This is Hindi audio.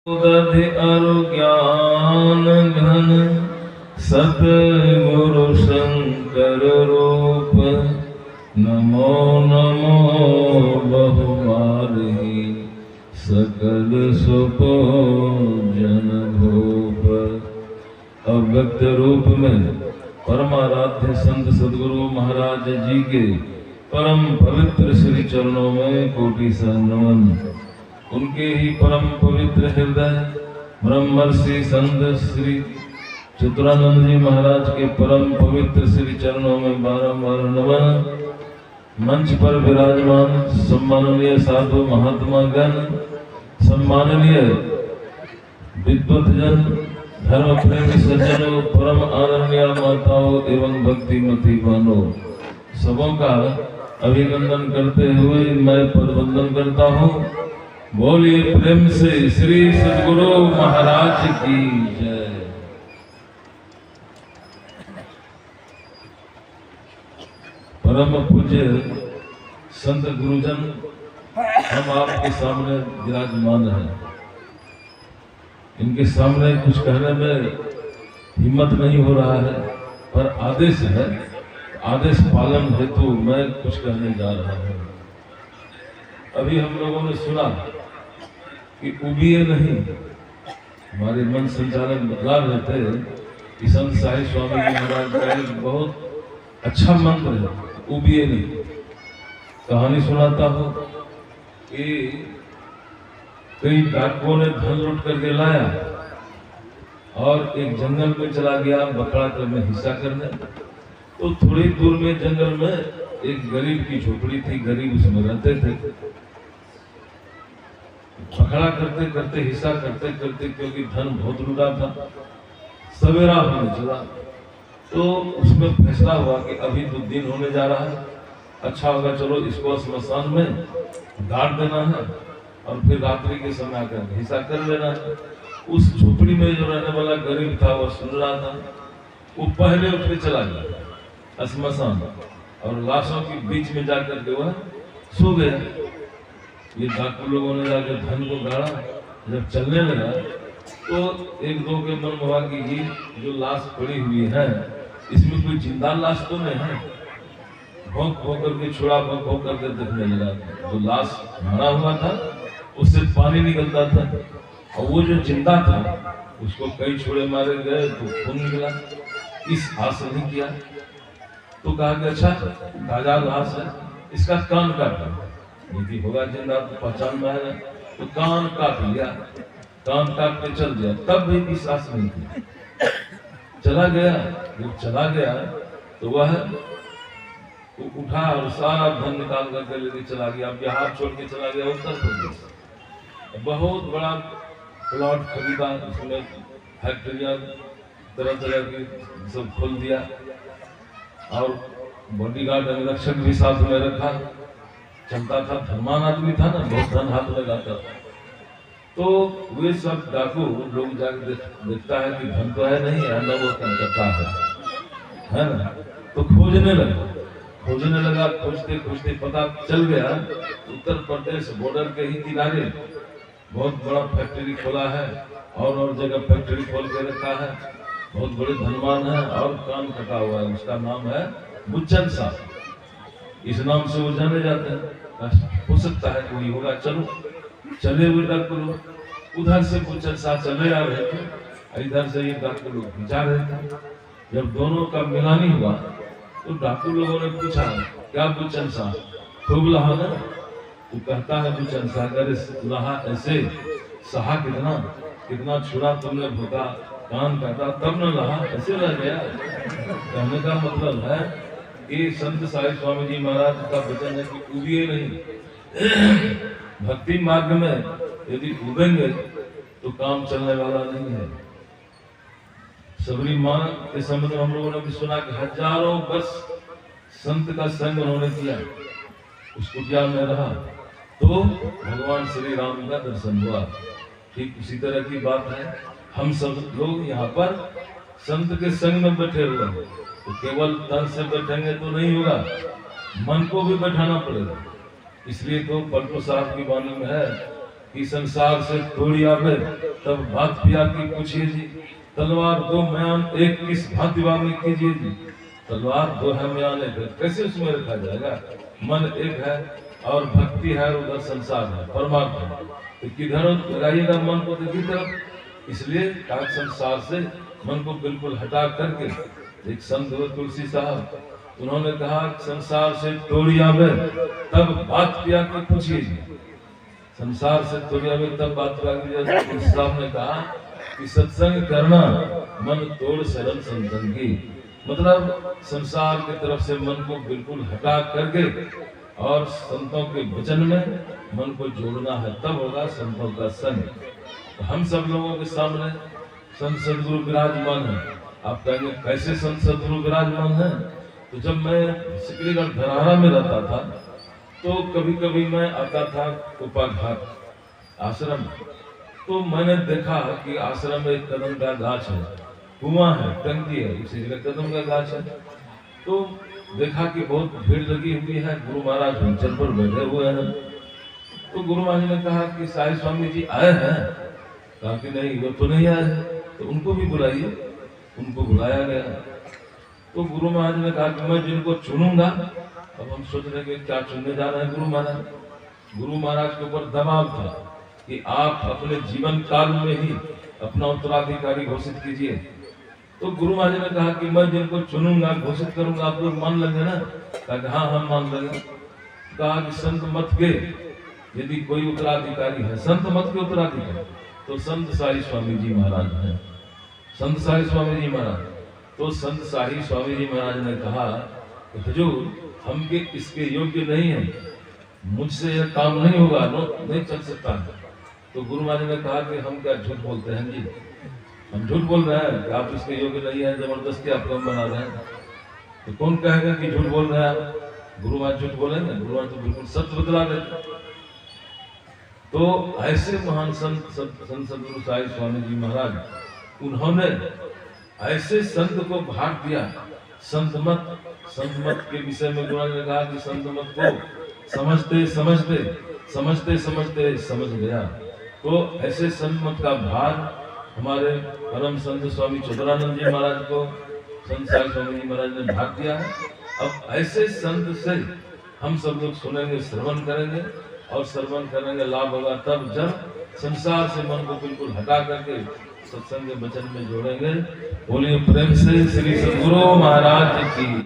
दधि अरु ज्ञान घन सतगुरु शंकर रूप। नमो नमो बहुमारही सकल सुपूजन भूप। अव्यक्त रूप में परमाराध्य संत सदगुरु महाराज जी के परम पवित्र श्री चरणों में कोटि सा नमन। उनके ही परम पवित्र हृदय ब्रह्मर्षि संत श्री चित्रानंद जी महाराज के परम पवित्र श्री चरणों में बारंबार नमन। मंच पर विराजमान सम्माननीय साधु महात्मा गण, सम्माननीय विद्वत जन, धर्म प्रेमी सज्जनों, परम आदरणीय माताओं एवं भक्तिमती बहनों, सबों का अभिनंदन करते हुए मैं पदवंदन करता हूँ। बोलिए प्रेम से श्री सद्गुरु महाराज की जय। परम पूज्य संत गुरुजन, हम आपके सामने विराजमान हैं। इनके सामने कुछ कहने में हिम्मत नहीं हो रहा है, पर आदेश है, आदेश पालन हेतु मैं कुछ कहने जा रहा हूँ। अभी हम लोगों ने सुना कि उबिए नहीं, हमारे मन संचालक बता रहे थे कि संत साहिब स्वामी जी महाराज का एक बहुत अच्छा मंत्र है, उबिए नहीं। कहानी सुनाता हूँ कि कई डाकुओं ने धन लूट करके लाया और एक जंगल में चला गया बकरा करने, हिस्सा करने। तो थोड़ी दूर में जंगल में एक गरीब की झोपड़ी थी, गरीब उसमें रहते थे। पकड़ा करते करते, हिस्सा करते करते, क्योंकि धन बहुत लूटा था, सवेरा होने चला तो उसमें फैसला हुआ कि अभी तो दिन होने जा रहा है, अच्छा होगा चलो इसको श्मशान में गाड़ देना है और फिर रात्रि के समय आकर हिस्सा कर लेना है। उस झोपड़ी में जो रहने वाला गरीब था वो सुन रहा था, वो पहले उठ के चला गया श्मशान और लाशों के बीच में जाकर के वह सो गया। ये डाकू लोगों ने जाकर धन को गाड़ा, जब चलने लगा तो एक दो के मन हुआ कि ये जो लाश पड़ी हुई है इसमें कोई जिंदा लाश तो नहीं है। भोंक भोंक करके छुड़ा भोंक भोंक करके देखने लगा, जो लाश मारा हुआ था उससे पानी निकलता था और वो जो जिंदा था उसको कई छोड़े मारे गए तो खून निकला। इस आस नहीं किया तो कहा कि अच्छा ताजा लाश है, इसका कान काटा, यदि होगा जिंदा तो पहचान में आएगा। तो कान काट लिया, कान काट के चल गया, तब भी विश्वास नहीं किया, चला गया। जब चला गया तो वह उठा और सारा धन निकाल करके लेके चला गया। बिहार छोड़ के चला गया उत्तर प्रदेश। बहुत बड़ा प्लॉट खरीदा, उसमें फैक्ट्रियां तरह तरह की सब खोल दिया और बॉडीगार्ड अंगरक्षक भी साथ में रखा। चलता था, धनवान आदमी था ना, बहुत धन हाथ लगाता था। तो वे सब डाकू लोग जाकर देखता है कि धन तो है नहीं, न वो कलकत्ता है ना। तो खोजने लगा, खोजते खोजते पता चल गया उत्तर प्रदेश बॉर्डर के ही किनारे बहुत बड़ा फैक्ट्री खोला है और जगह फैक्ट्री खोल के रखा है। बहुत बड़े धनवान है और कान कटा हुआ है, उसका नाम है बुच्चन साहब। इस नाम से वो जाने जाते हैं। हो सकता है कोई होगा, चलो चले हुए डाकू लोग उधर से बुच्चन साहब चले आ रहे थे, इधर से ये डाकू लोग जा रहे थे। जब दोनों का मिलानी हुआ तो डाकू लोगों ने पूछा, क्या बुच्चन साहब खूब लहा ना? तो कहता है बुच्चन साहब, अरे लहा ऐसे, सहा कितना छुरा तुमने भूखा, कान काटा तब न लहा, ऐसे रह गया। कहने का मतलब है कि संत साहिब स्वामी जी महाराज का वचन है कि उबिए नहीं। भक्ति मार्ग में यदि उबेंगे तो काम चलने वाला नहीं है। सबरी मां के संबंध में हम लोगों ने भी सुना कि हजारों वर्ष संत का संग उन्होंने किया, उस कुटिया में रहा तो भगवान श्री राम का दर्शन हुआ। ठीक उसी तरह की बात है, हम सब लोग यहाँ पर संत के संग में बैठे हुए हैं, तो केवल तन से बैठेंगे तो नहीं होगा, मन को भी बैठाना पड़ेगा। इसलिए तो पलटू साहब की वाणी में है कि संसार से थोड़ी आवे तब बात पिया की पूछिए जी। तलवार दो म्यान एक किस भांति वामी कीजिए जी। तलवार दो है म्यान एक, कैसे उसमें रखा जाएगा? मन एक है और भक्ति है, उधर संसार है, परमात्मा। तो किधर लगाइएगा मन को? देखिए तरफ। इसलिए काक संसार से मन को बिल्कुल हटा करके, एक संत तुलसी साहब, उन्होंने कहा संसार से तोड़ी आवे तब बात पिया की पूछिए जी। संसार से तोड़ी आवे तब बात पिया की। तुलसी साहब ने कहा कि सत्संग करना मन तोड़ शरण संतन की, मतलब संसार की तरफ से मन को बिल्कुल हटा करके और संतों के वचन में मन को जोड़ना है, तब होगा संतों का संग। तो हम सब लोगों के सामने संत सदगुरु विराजमान है। आप कहेंगे कैसे संत सदगुरु विराजमान है? तो जब मैं सिकरीगढ़ धरहरा में रहता था तो कभी कभी मैं आता था कुपाघाट आश्रम, तो मैंने देखा कि आश्रम में एक कदम का गाछ है, कुआं है, टंकी है, उसी जगह कदम का गाछ है। तो देखा कि बहुत भीड़ लगी हुई है, गुरु महाराज ऊंचल पर बैठे हुए हैं। तो गुरु महाराज ने कहा कि साई स्वामी जी आए हैं? कहा कि नहीं, वो तो नहीं आए हैं। तो उनको भी बुलाइए। उनको बुलाया गया। तो गुरु महाराज ने कहा कि मैं जिनको चुनूंगा, अब हम सोच रहे कि क्या चुनने जा रहे हैं गुरु महाराज। गुरु महाराज के ऊपर दबाव था कि आप अपने जीवन काल में ही अपना उत्तराधिकारी घोषित कीजिए। तो गुरु महाराज ने कहा कि मैं जिनको चुनूंगा, घोषित करूंगा, आप लोग मान लेंगे ना? कहा हाँ हम मान लेंगे। कहा कि संत मत के यदि कोई उत्तराधिकारी है, संत मत के उत्तराधिकारी तो संत साई स्वामी जी महाराज हैं। संत साई स्वामी जी महाराज। तो संत साई स्वामी जी महाराज ने कहा कि हुजूर हम के इसके योग्य नहीं है, मुझसे यह काम नहीं होगा, नहीं चल सकता। तो गुरु महाराज ने कहा कि हम क्या झूठ बोलते हैं जी? हम झूठ बोल रहे हैं कि आप इसके योग्य नहीं है, जबरदस्ती आपको हम बना रहे हैं। तो कौन कहेगा कि झूठ बोल रहे हैं आप? गुरु महाराज झूठ बोलेंगे? गुरु महाराज तो बिल्कुल सत्य बतला देते। तो ऐसे महान संत सदगुरु साई स्वामी जी महाराज, उन्होंने ऐसे संत को भाग दिया। संत मत के विषय में गुरु ने कहा कि संत मत को समझते समझते समझ गया। तो ऐसे संत मत का भार हमारे परम संत स्वामी चतुरानंद जी महाराज को संत साई स्वामी जी महाराज ने भाग दिया है। अब ऐसे संत से हम सब लोग सुनेंगे, श्रवण करेंगे, और श्रवण करेंगे लाभ होगा तब जब संसार से मन को बिल्कुल हटा करके सत्संग के वचन में जोड़ेंगे। बोलिए प्रेम से श्री सद्गुरु महाराज की।